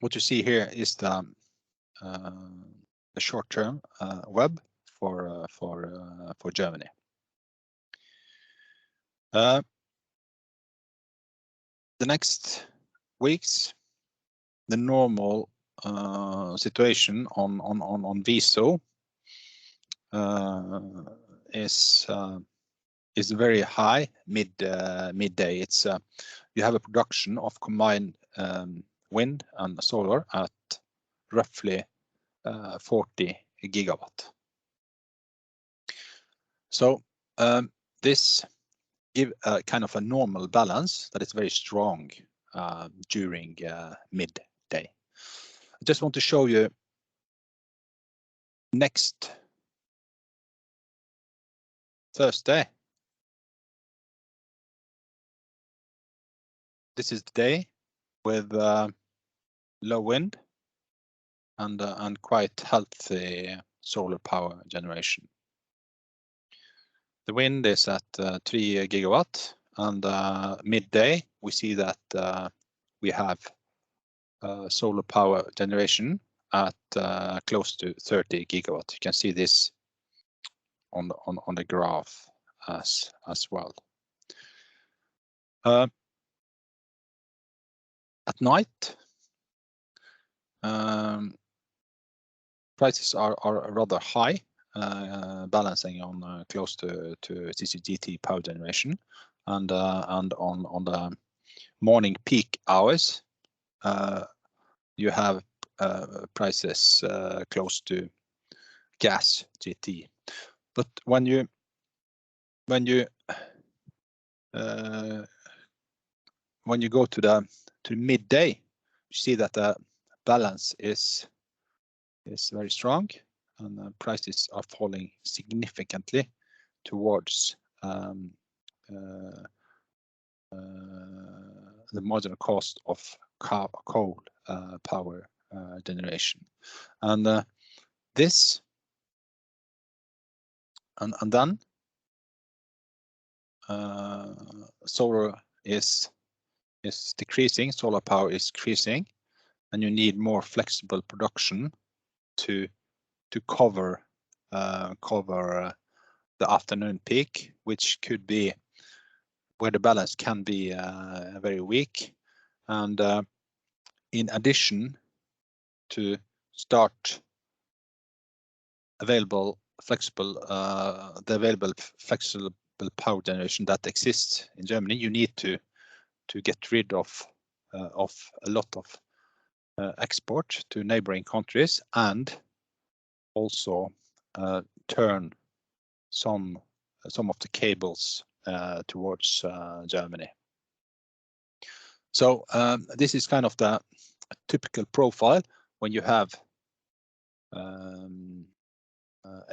what you see here is the short-term web for Germany. The next weeks, the normal situation on VSO is very high midday. It's you have a production of combined wind and solar at roughly 40 gigawatt. So this give a kind of a normal balance that is very strong during midday. I just want to show you next Thursday. This is the day with low wind and quite healthy solar power generation. The wind is at 3 gigawatt, and midday we see that we have solar power generation at close to 30 gigawatt. You can see this on the graph as well. At night, prices are rather high, balancing on close to CCGT power generation, and on the morning peak hours, you have prices close to gas GT. But when you go to midday, you see that the balance is very strong, and the prices are falling significantly towards the marginal cost of coal power generation, and this and then solar is decreasing, solar power is decreasing, and you need more flexible production to cover the afternoon peak, which could be where the balance can be very weak. And in addition to start the available flexible power generation that exists in Germany, you need to get rid of a lot of export to neighboring countries, and also turn some of the cables towards Germany. So this is kind of the typical profile when you have a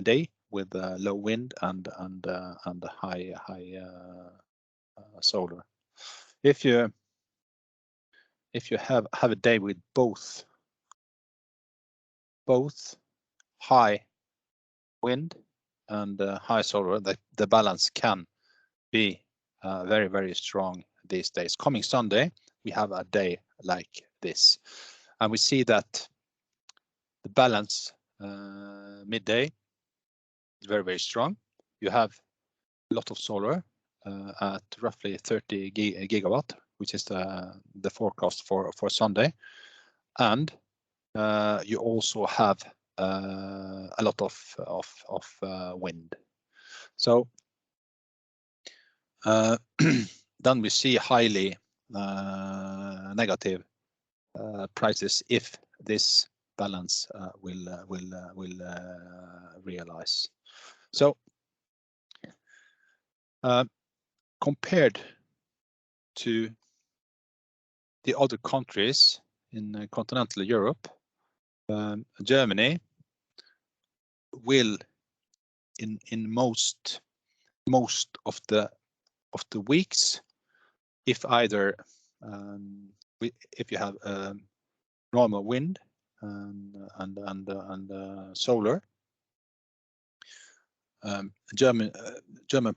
day with low wind and high solar. If you have a day with both high wind and high solar, the balance can be very, very strong these days. Coming Sunday, we have a day like this, and we see that the balance midday is very, very strong. You have a lot of solar at roughly 30 gigawatt, which is the forecast for Sunday, and you also have a lot of wind. So then we see highly negative prices if this balance will realize. So compared to the other countries in continental Europe, Germany will in most of the weeks, if either if you have normal wind and solar, German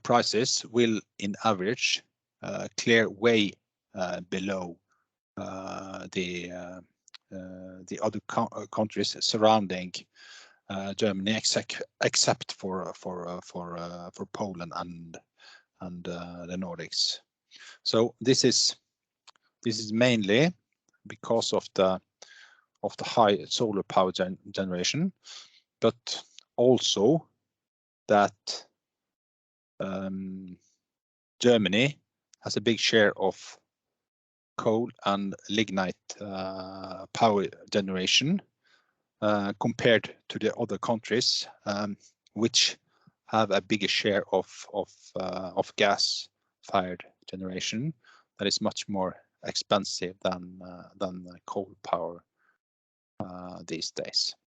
prices will in average clear way below the the other countries surrounding Germany, except for Poland and the Nordics. So this is mainly because of the high solar power generation, but also that Germany has a big share of coal and lignite power generation compared to the other countries, which have a bigger share of gas-fired generation that is much more expensive than coal power these days.